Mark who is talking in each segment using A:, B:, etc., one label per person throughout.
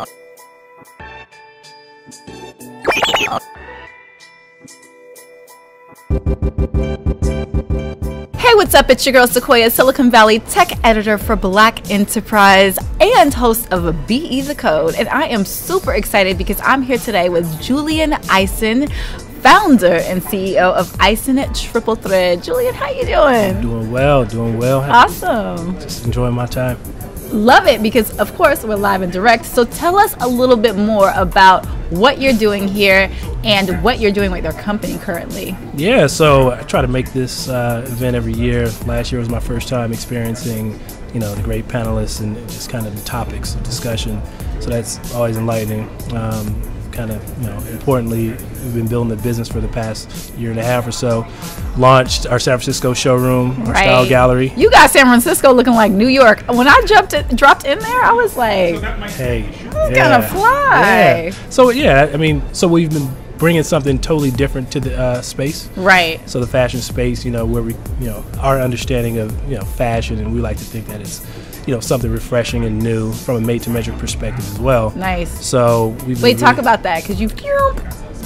A: Hey, what's up? It's your girl Sequoia, Silicon Valley tech editor for Black Enterprise and host of Be the Code. And I am super excited because I'm here today with Julian Eison, founder and CEO of Eison Triple Thread. Julian, how you doing?
B: Doing well, doing well.
A: Awesome.
B: Just enjoying my time.
A: Love it, because of course we're live and direct. So tell us a little bit more about what you're doing here and what you're doing with your company currently.
B: Yeah, so I try to make this event every year. Last year was my first time experiencing, the great panelists and just kind of the topics of discussion. So that's always enlightening. Importantly, we've been building the business for the past year and a half or so. Launched our San Francisco showroom, our style gallery.
A: You got San Francisco looking like New York. When I dropped in there, I was like,
B: hey,
A: it's gonna fly.
B: Yeah. So we've been bringing something totally different to the space.
A: Right.
B: So the fashion space, where we, our understanding of, fashion, and we like to think that it's, something refreshing and new from a made-to-measure perspective as well.
A: Nice.
B: So
A: talk about that, because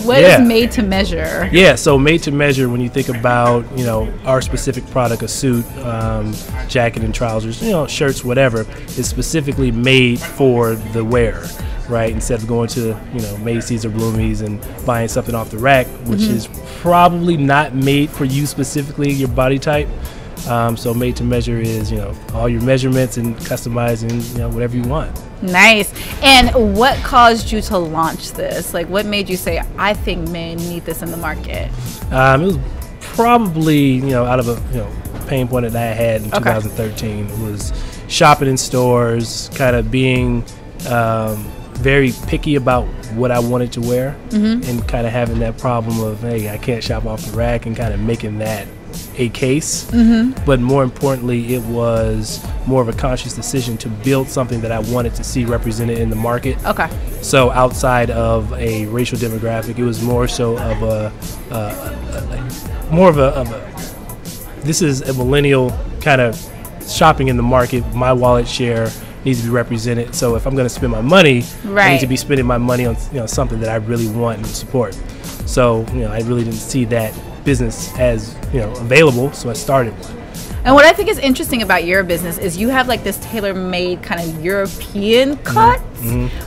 A: what is made to measure?
B: Yeah, so made to measure, when you think about, our specific product, a suit, jacket and trousers, shirts, whatever, is specifically made for the wearer, right? Instead of going to, Macy's or Bloomies and buying something off the rack, which is probably not made for you specifically, your body type. So made to measure is, all your measurements and customizing, whatever you want.
A: Nice. And what caused you to launch this? Like, what made you say, I think men need this in the market?
B: It was probably, out of a pain point that I had in 2013. It was shopping in stores, kind of being very picky about what I wanted to wear, and kind of having that problem of, hey, I can't shop off the rack, and kind of making that a case. But more importantly, it was more of a conscious decision to build something that I wanted to see represented in the market. So outside of a racial demographic, it was more so of this is a millennial kind of shopping in the market. My wallet share needs to be represented. So if I'm going to spend my money, I need to be spending my money on something that I really want and support. So I really didn't see that business as available, so I started one.
A: And what I think is interesting about your business is you have like this tailor-made kind of European cut,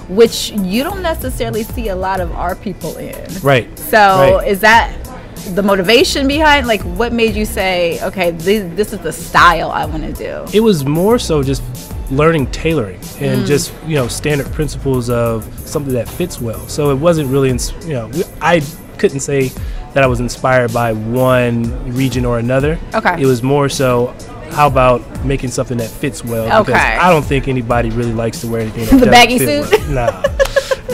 A: which you don't necessarily see a lot of our people in.
B: Right.
A: So is that the motivation behind, like, what made you say, okay, this is the style I want to do? It
B: was more so just learning tailoring and just standard principles of something that fits well. So it wasn't really I couldn't say that I was inspired by one region or another. It was more so, how about making something that fits well? Because I don't think anybody really likes to wear anything that
A: the baggy suit.
B: Well. Nah.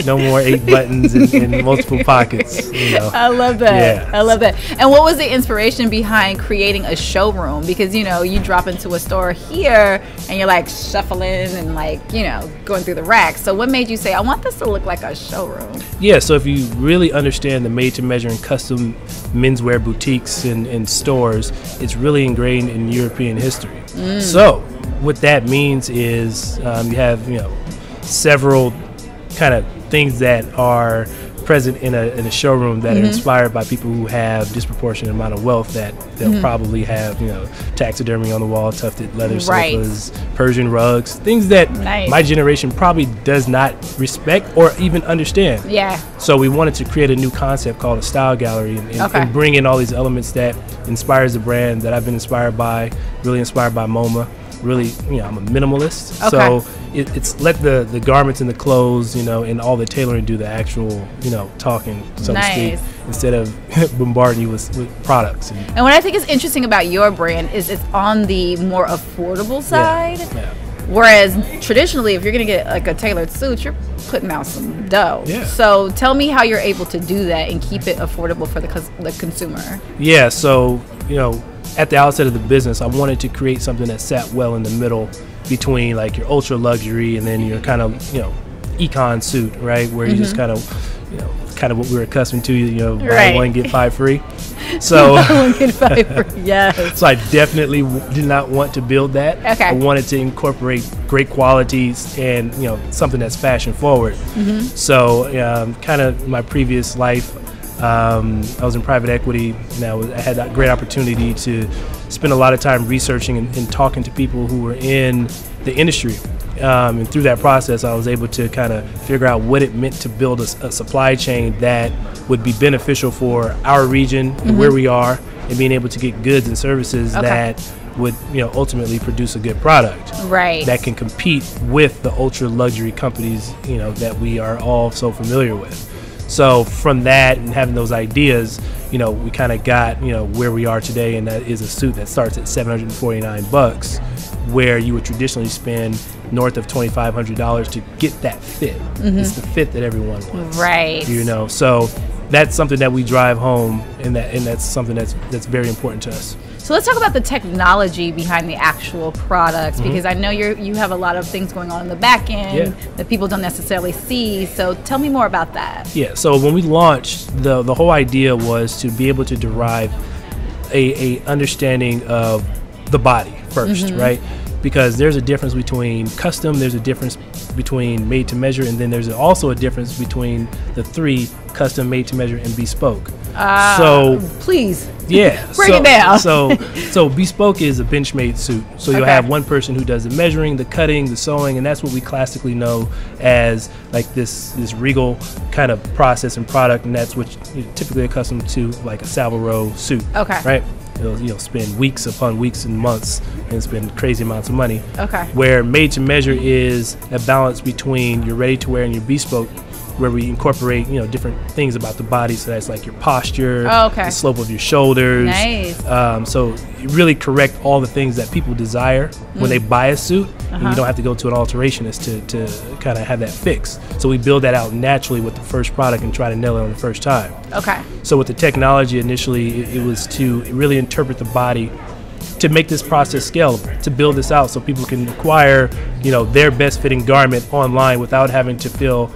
B: No more 8 buttons and multiple pockets.
A: I love that. I love that. And what was the inspiration behind creating a showroom? Because you drop into a store here and you're like shuffling and like going through the racks. So what made you say, I want this to look like a showroom? Yeah. So if you really understand the made-to-measure and custom menswear boutiques and stores, it's really ingrained in European history. So what that means is you have several kind of things that are present in a showroom that are inspired by people who have disproportionate amount of wealth, that they'll probably have taxidermy on the wall, tufted leather sofas, Persian rugs, things that my generation probably does not respect or even understand. So we wanted to create a new concept called a style gallery and bring in all these elements that inspires the brand that I've been inspired by, really inspired by MoMA. Really, I'm a minimalist, so it's let the garments and the clothes, and all the tailoring do the actual, talking, so to speak, instead of bombarding you with products. And what I think is interesting about your brand is it's on the more affordable side. Whereas traditionally, if you're going to get like a tailored suit, you're putting out some dough. So tell me how you're able to do that and keep it affordable for the consumer. So, at the outset of the business, I wanted to create something that sat well in the middle between like your ultra luxury and then your kind of, econ suit, right? Where you just kind of what we were accustomed to, buy one, get 5 free.
B: So
A: buy one get 5 free. Yes.
B: So I definitely did not want to build that.
A: Okay.
B: I wanted to incorporate great qualities and something that's fashion forward. So kind of my previous life, I was in private equity, and I had that great opportunity to spend a lot of time researching and talking to people who were in the industry. And through that process, I was able to kind of figure out what it meant to build a supply chain that would be beneficial for our region and where we are, and being able to get goods and services that would ultimately produce a good product that can compete with the ultra luxury companies that we are all so familiar with. So from that and having those ideas, we kind of got where we are today, and that is a suit that starts at $749, where you would traditionally spend north of $2,500 to get that fit. It's the fit that everyone wants,
A: right?
B: So that's something that we drive home, and that's something that's very important to us.
A: So let's talk about the technology behind the actual products, because I know you have a lot of things going on in the back end that people don't necessarily see. So tell me more about that. Yeah.
B: So when we launched, the whole idea was to be able to derive a understanding of the body first, right? Because there's a difference between custom, there's a difference between made to measure, and then there's also a difference between the three: custom, made to measure, and bespoke.
A: So please, break it down.
B: So bespoke is a bench made suit. So you'll have one person who does the measuring, the cutting, the sewing, and that's what we classically know as like this regal kind of process and product, and that's what you're typically accustomed to, like a Savile Row suit. Right. You'll spend weeks upon weeks and months and spend crazy amounts of money. Where made to measure is a balance between your ready to wear and your bespoke, where we incorporate different things about the body. So that's like your posture, the slope of your shoulders. So you really correct all the things that people desire when they buy a suit, and you don't have to go to an alterationist to kind of have that fixed. So we build that out naturally with the first product and try to nail it on the first time. So with the technology initially, it was to really interpret the body, to make this process scalable, to build this out so people can acquire their best fitting garment online without having to feel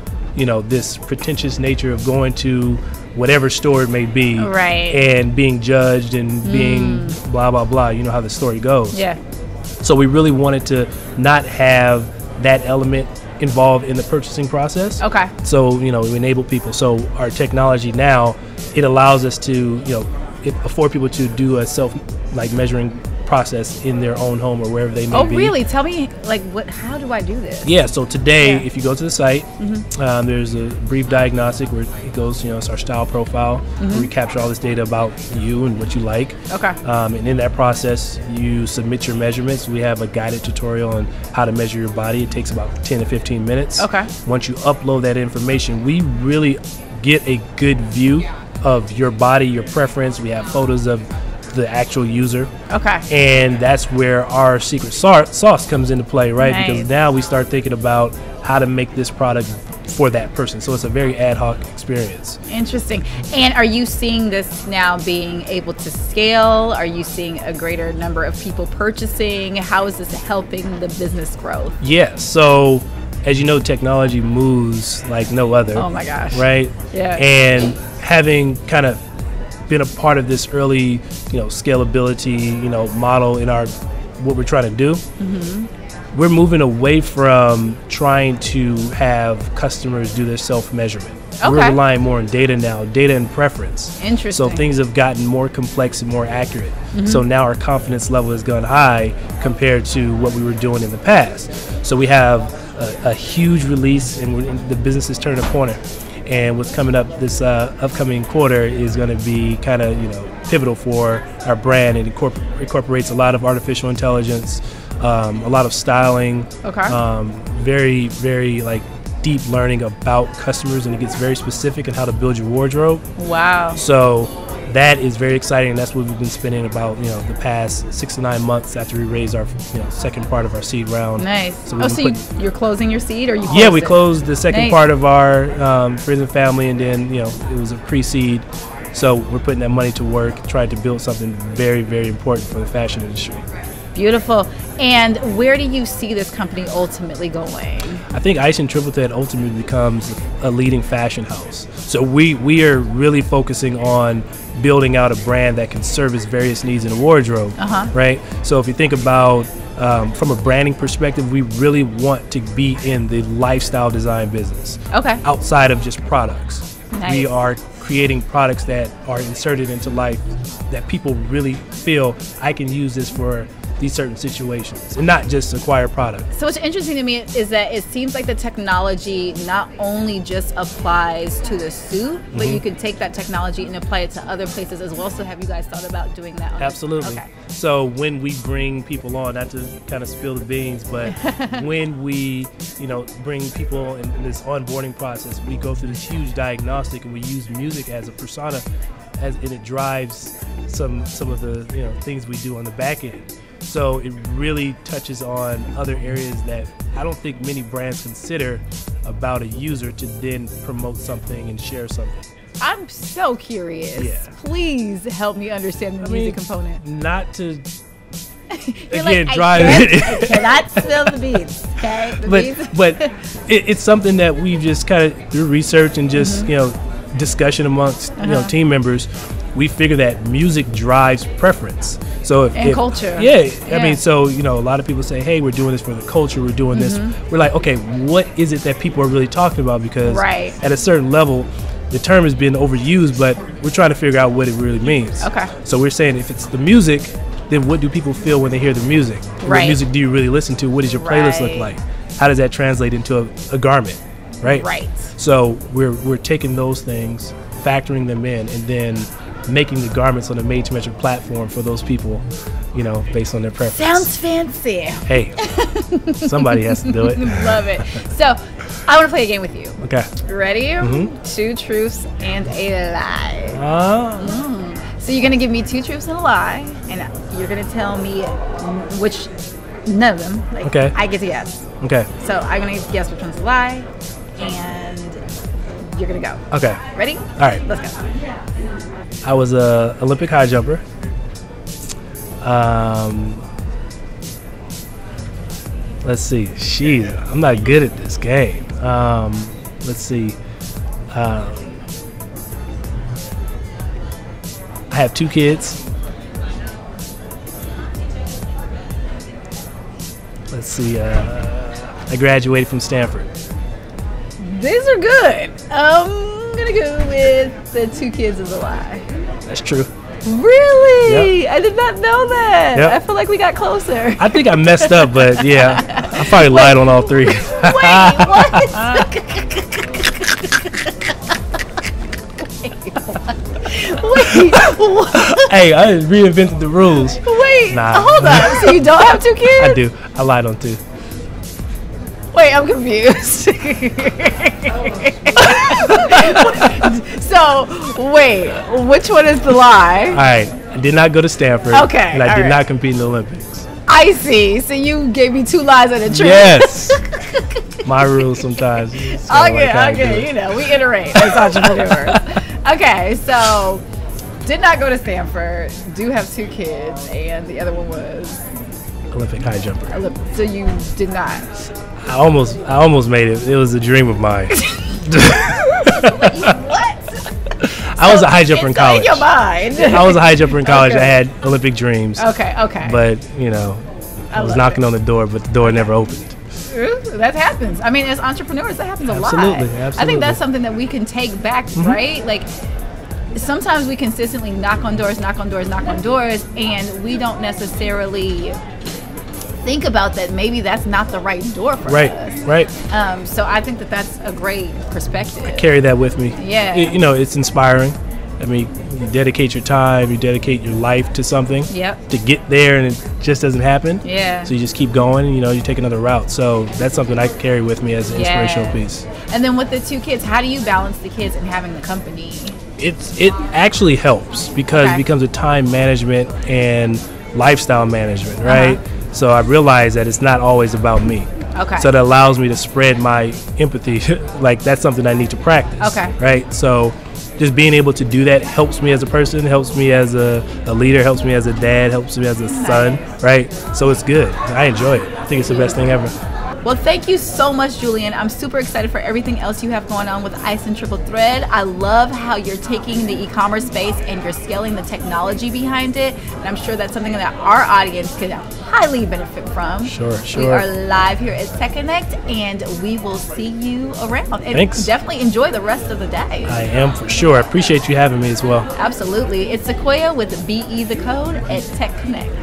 B: this pretentious nature of going to whatever store it may be, and being judged and being blah blah blah. You know how the story goes. So we really wanted to not have that element involved in the purchasing process. So we enable people. So our technology now, it allows us to afford people to do a self measuring process in their own home or wherever they may be.
A: Really? Tell me, how do I do this?
B: So today, if you go to the site, there's a brief diagnostic where it goes, it's our style profile, where we capture all this data about you and what you like. And in that process, you submit your measurements. We have a guided tutorial on how to measure your body. It takes about 10 to 15 minutes. Once you upload that information, we really get a good view of your body, your preference. We have photos of the actual user. And that's where our secret sauce comes into play, right? Because now we start thinking about how to make this product for that person. So it's a very ad hoc experience.
A: Interesting. And are you seeing this now being able to scale? Are you seeing a greater number of people purchasing? How is this helping the business growth?
B: So as you know, technology moves like no other.
A: Oh my gosh.
B: Right? And having kind of been a part of this early, scalability, model in what we're trying to do. We're moving away from trying to have customers do their self-measurement. We're relying more on data now, data and preference. So things have gotten more complex and more accurate. So now our confidence level has gone high compared to what we were doing in the past. So we have a huge release, and the business is turning a corner. And what's coming up this upcoming quarter is going to be kind of pivotal for our brand. It incorporates a lot of artificial intelligence, a lot of styling, very very deep learning about customers, and it gets very specific in how to build your wardrobe. So that is very exciting, and that's what we've been spending about the past 6 to 9 months after we raised our second part of our seed round.
A: So you're closing your seed, or you
B: we closed the second part of our friends and family, and then it was a pre-seed. So we're putting that money to work, trying to build something very very important for the fashion industry.
A: Beautiful. And where do you see this company ultimately going?
B: I think Eison Triple Thread ultimately becomes a leading fashion house. So we are really focusing on building out a brand that can service various needs in the wardrobe, right? So if you think about from a branding perspective, we really want to be in the lifestyle design business.
A: Okay.
B: Outside of just products.
A: Nice.
B: We are creating products that are inserted into life that people really feel I can use this for these certain situations and not just acquire product.
A: So what's interesting to me is that it seems like the technology not only just applies to the suit, but you could take that technology and apply it to other places as well. So have you guys thought about doing that?
B: Absolutely. Okay. So when we bring people on, not to kind of spill the beans, but when we, bring people in this onboarding process, we go through this huge diagnostic and we use music as a persona, and it drives some of the things we do on the back end. So it really touches on other areas that I don't think many brands consider about a user to then promote something and share something.
A: I'm so curious.
B: Yeah.
A: Please help me understand the music component.
B: Not to
A: again
B: drive it.
A: I cannot spill the beans. Okay,
B: but it's something that we've just kind of through research and just discussion amongst team members. We figure that music drives preference. So if
A: culture.
B: I mean, so a lot of people say, hey, we're doing this for the culture, we're doing this. We're like, okay, what is it that people are really talking about? Because at a certain level, the term has been overused, but we're trying to figure out what it really means.
A: Okay.
B: So we're saying if it's the music, then what do people feel when they hear the music? What music do you really listen to? What does your playlist look like? How does that translate into a garment? Right. So we're taking those things, factoring them in, and then making the garments on a made-to-measure platform for those people, based on their preference.
A: Sounds fancy.
B: Hey, somebody has to do it.
A: Love it. So I want to play a game with you.
B: Okay.
A: Ready? 2 truths and a lie. So you're going to give me 2 truths and a lie, and you're going to tell me none of them.
B: Okay.
A: I get to guess.
B: Okay.
A: So I'm going to guess which one's a lie, and you're going to go.
B: Okay.
A: Ready?
B: All right.
A: Let's go.
B: I was a Olympic high jumper. Let's see. I'm not good at this game. Let's see. I have 2 kids. Let's see. I graduated from Stanford.
A: These are good. I'm gonna go with the 2 kids is a lie.
B: That's true.
A: Really?
B: Yep.
A: I did not know that.
B: Yep.
A: I feel like we got closer.
B: I think I messed up, but yeah, I probably lied on all 3.
A: Wait, what? What?
B: Hey, I just reinvented the rules.
A: Wait,
B: nah.
A: Hold on. So you don't have 2 kids?
B: I do. I lied on 2.
A: Wait, I'm confused. So, wait, which one is the lie?
B: All right, I did not go to Stanford.
A: Okay,
B: and I did not compete in the Olympics.
A: I see. So you gave me 2 lies and a truth.
B: Yes. My rules sometimes.
A: Okay. We iterate as entrepreneurs. Okay, so did not go to Stanford. Do have 2 kids, and the other one was
B: Olympic high jumper.
A: So you did not.
B: I almost made it. It was a dream of mine.
A: What?
B: I was a high jumper in college.
A: In your mind.
B: I was a high jumper in college. Okay. I had Olympic dreams.
A: Okay.
B: But I was knocking on the door, but the door never opened.
A: That happens. I mean, as entrepreneurs, that happens a lot.
B: Absolutely.
A: I think that's something that we can take back, right? Like, sometimes we consistently knock on doors, and we don't necessarily think about that. Maybe that's not the right door for us. Right. So I think that's a great perspective.
B: I carry that with me.
A: Yeah.
B: It's inspiring. I mean, you dedicate your time, you dedicate your life to something.
A: Yep.
B: To get there, and it just doesn't happen.
A: Yeah.
B: So you just keep going, and you take another route. So that's something I carry with me as an inspirational piece.
A: And then with the 2 kids, how do you balance the kids and having the company?
B: It actually helps because it becomes a time management and lifestyle management, right? So I realize that it's not always about me.
A: Okay.
B: So that allows me to spread my empathy. Like, that's something I need to practice.
A: Okay.
B: Right? So just being able to do that helps me as a person, helps me as a leader, helps me as a dad, helps me as a son, right? So it's good. I enjoy it. I think it's the best thing ever.
A: Well, thank you so much, Julian. I'm super excited for everything else you have going on with Eison Triple Thread. I love how you're taking the e-commerce space and you're scaling the technology behind it. And I'm sure that's something that our audience could highly benefit from.
B: Sure.
A: We are live here at Tech Connect, and we will see you around. And
B: Thanks. Definitely
A: enjoy the rest of the day.
B: I am, for sure. I appreciate you having me as well.
A: Absolutely. It's Sequoia with BE The Code at Tech Connect.